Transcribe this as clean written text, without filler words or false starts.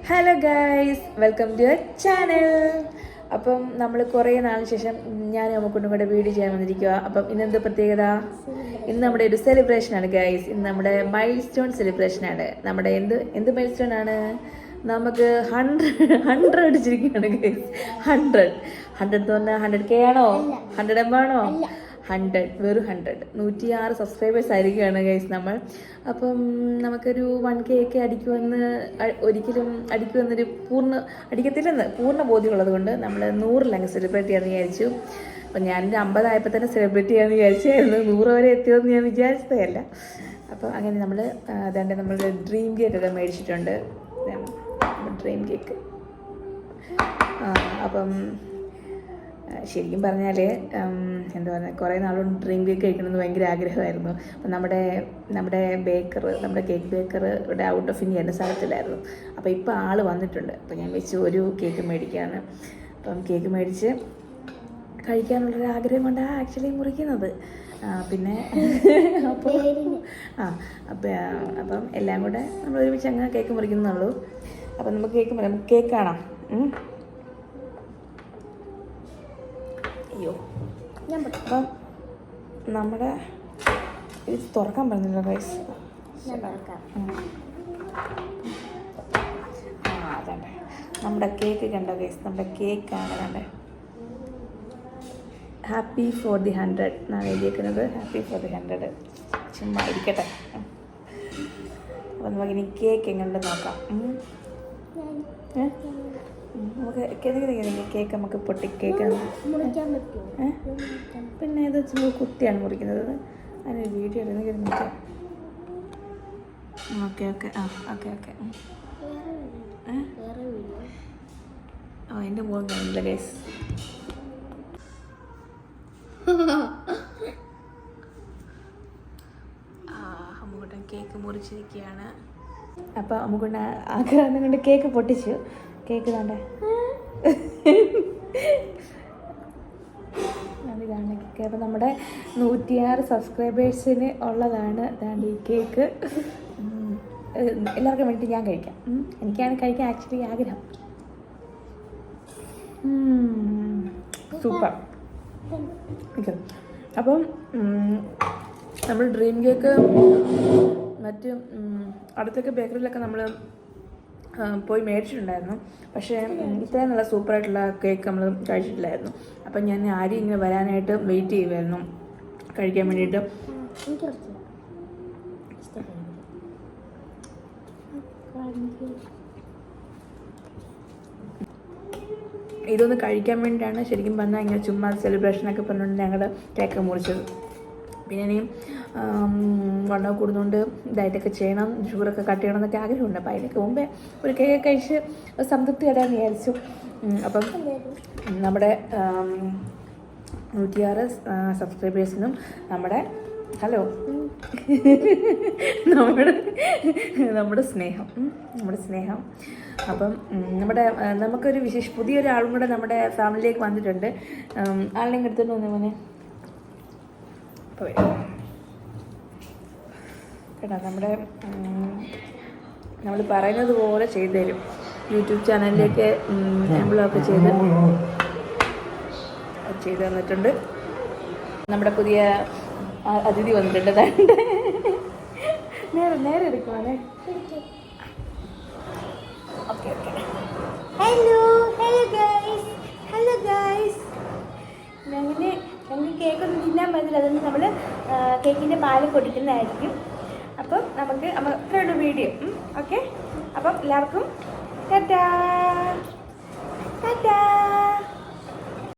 Hello guys, welcome to your channel. അപ്പം നമ്മൾ കുറേ നാളിന് ശേഷം ഞാൻ നമുക്കൊന്നും കൂടെ വീഡിയോ ചെയ്യാൻ വന്നിരിക്കുക. അപ്പം ഇന്നെന്ത് പ്രത്യേകത? ഇന്ന് നമ്മുടെ ഒരു സെലിബ്രേഷനാണ് ഗൈസ്. ഇന്ന് നമ്മുടെ മൈൽ സ്റ്റോൺ സെലിബ്രേഷനാണ്. നമ്മുടെ എന്ത് മൈൽ സ്റ്റോൺ ആണ്? നമുക്ക് 100 അടിച്ചിരിക്കുകയാണ് ഗൈസ്. 100 എന്ന് പറഞ്ഞാൽ 100K ആണോ? 100 M ആണോ? 100, വെറും 100. 106 സബ്സ്ക്രൈബേഴ്സ് ആയിരിക്കുകയാണ് ഗൈസ് നമ്മൾ. അപ്പം നമുക്കൊരു 1K ഒക്കെ ഒരിക്കലും അടിക്കുമെന്നൊരു പൂർണ്ണ ബോധ്യമുള്ളത് കൊണ്ട് നമ്മൾ 100 സെലിബ്രേറ്റ് ചെയ്യാമെന്ന് വിചാരിച്ചു. അപ്പം ഞാനൊരു 50 ആയപ്പോൾ തന്നെ സെലിബ്രേറ്റ് ചെയ്യാമെന്ന് വിചാരിച്ചായിരുന്നു. 100 വരെ എത്തിയതെന്ന് ഞാൻ വിചാരിച്ചതല്ല. അപ്പോൾ അങ്ങനെ നമ്മൾ അതാണ്ട് നമ്മൾ ഡ്രീം കേക്കൊക്കെ മേടിച്ചിട്ടുണ്ട്. Dream cake. അപ്പം ശരിക്കും പറഞ്ഞാൽ എന്താ പറയുക, കുറേ നാളുകൊണ്ട് ഡ്രീം കേക്ക് കഴിക്കണമെന്ന് ഭയങ്കര ആഗ്രഹമായിരുന്നു. അപ്പം നമ്മുടെ കേക്ക് ബേക്കർ ഇവിടെ ഔട്ട് ഓഫ് ഇന്ത്യ എൻ്റെ സ്ഥലത്തിലായിരുന്നു. അപ്പോൾ ഇപ്പോൾ ആൾ വന്നിട്ടുണ്ട്. അപ്പോൾ ഞാൻ വെച്ച് ഒരു കേക്ക് മേടിക്കാമെന്ന്. അപ്പം കേക്ക് മേടിച്ച് കഴിക്കാനുള്ളൊരു ആഗ്രഹം കൊണ്ടാണ് ആക്ച്വലി മുറിക്കുന്നത്. പിന്നെ അപ്പം എല്ലാം കൂടെ നമ്മൾ ഒരുമിച്ച് അങ്ങ് കേക്ക് മുറിക്കുന്നുള്ളൂ. അപ്പം നമുക്ക് കേക്ക് കാണാം. അയ്യോ, അപ്പം നമ്മുടെ ഇത് തുറക്കാൻ പറഞ്ഞല്ലോ ഗൈസ്. അതേ നമ്മുടെ കേക്ക് കണ്ടോ ഗൈസ്? നമ്മുടെ കേക്കാണ് കണ്ടേ. ഹാപ്പി ഫോർ ദി 100 എന്നാണ് എഴുതിയിരിക്കുന്നത്. Happy for the 100. ചുമ്മാ ഇരിക്കട്ടെ. അപ്പം നമുക്കിനി കേക്ക് എങ്ങനെ നോക്കാം. നമുക്ക് കേക്ക് നമുക്ക് കേക്ക് പിന്നെ ഇത് കുത്തിയാണ് മുറിക്കുന്നത്. അതിന് വീഡിയോ എടുക്കുന്നില്ല. ഓക്കെ എൻ്റെ മോൻ കാണില്ല ഗൈസ്. അമ്മുകുട്ടൻ കേക്ക് മുറിച്ചിരിക്കുകയാണ്. അപ്പോൾ അമ്മുകുട്ടൻ ആഗ്രഹം കൊണ്ട് കേക്ക് പൊട്ടിച്ചു. കേക്ക് കണ്ടേ? ഇതാണ് കേക്ക്. അപ്പോൾ നമ്മുടെ 106 സബ്സ്ക്രൈബേഴ്സിന് ഉള്ളതാണ് ഇതാണ്ട് ഈ കേക്ക്. എല്ലാവർക്കും വേണ്ടിയിട്ട് ഞാൻ കഴിക്കാം. എനിക്കാണ് കഴിക്കാൻ ആക്ച്വലി ആഗ്രഹം. സൂപ്പർ. അപ്പം നമ്മൾ ഡ്രീം കേക്ക് മറ്റ് അടുത്തൊക്കെ ബേക്കറിയിലൊക്കെ നമ്മൾ പോയി മേടിച്ചിട്ടുണ്ടായിരുന്നു. പക്ഷേ ഇത്രയും നല്ല സൂപ്പറായിട്ടുള്ള കേക്ക് നമ്മൾ കഴിച്ചിട്ടില്ലായിരുന്നു. അപ്പം ഞാൻ ആരും ഇങ്ങനെ വരാനായിട്ട് വെയിറ്റ് ചെയ്യുമായിരുന്നു കഴിക്കാൻ വേണ്ടിയിട്ട്. ഇതൊന്ന് കഴിക്കാൻ വേണ്ടിയിട്ടാണ് ശരിക്കും പറഞ്ഞാൽ ഇങ്ങനെ ചുമ്മാ സെലിബ്രേഷനൊക്കെ പറഞ്ഞുകൊണ്ട് ഞങ്ങൾ കേക്ക് മുറിച്ചത്. പിന്നെ ഇനിയും വണ്ണമൊക്കെ കൂടുന്നതുകൊണ്ട് ഡയറ്റൊക്കെ ചെയ്യണം, ഷുഗറൊക്കെ കട്ട് ചെയ്യണം എന്നൊക്കെ ആഗ്രഹമുണ്ട്. അപ്പോൾ അതിനൊക്കെ മുമ്പേ ഒരു കേക്ക് കഴിച്ച് സംതൃപ്തി വരാമെന്ന് വിചാരിച്ചു. അപ്പം നമ്മുടെ 106 സബ്സ്ക്രൈബേഴ്സിനും നമ്മുടെ നമ്മുടെ സ്നേഹം. അപ്പം നമുക്കൊരു പുതിയൊരാളും കൂടെ നമ്മുടെ ഫാമിലിയിലേക്ക് വന്നിട്ടുണ്ട്. ആളുടെയും എടുത്തിട്ട് വന്നു മോനെ. അപ്പോൾ കേട്ടോ, നമ്മൾ പറയുന്നത് പോലെ ചെയ്തു തരും. യൂട്യൂബ് ചാനലിലേക്ക് നമ്മളൊക്കെ ചെയ്ത് തന്നിട്ടുണ്ട്. നമ്മുടെ പുതിയ അതിഥി വന്നിട്ടുണ്ട്. നേരെ എടുക്കുവാണേ. Okay hello guys. ഞങ്ങൾക്ക് കേക്കൊന്നും തിന്നാൻ പറ്റില്ല. അതൊന്നും നമ്മൾ കേക്കിൻ്റെ പാല് പൊടിക്കുന്നതായിരിക്കും. അപ്പം നമുക്ക് അത്രയുള്ള വീഡിയോ. ഓക്കെ, അപ്പം എല്ലാവർക്കും ടാറ്റാ.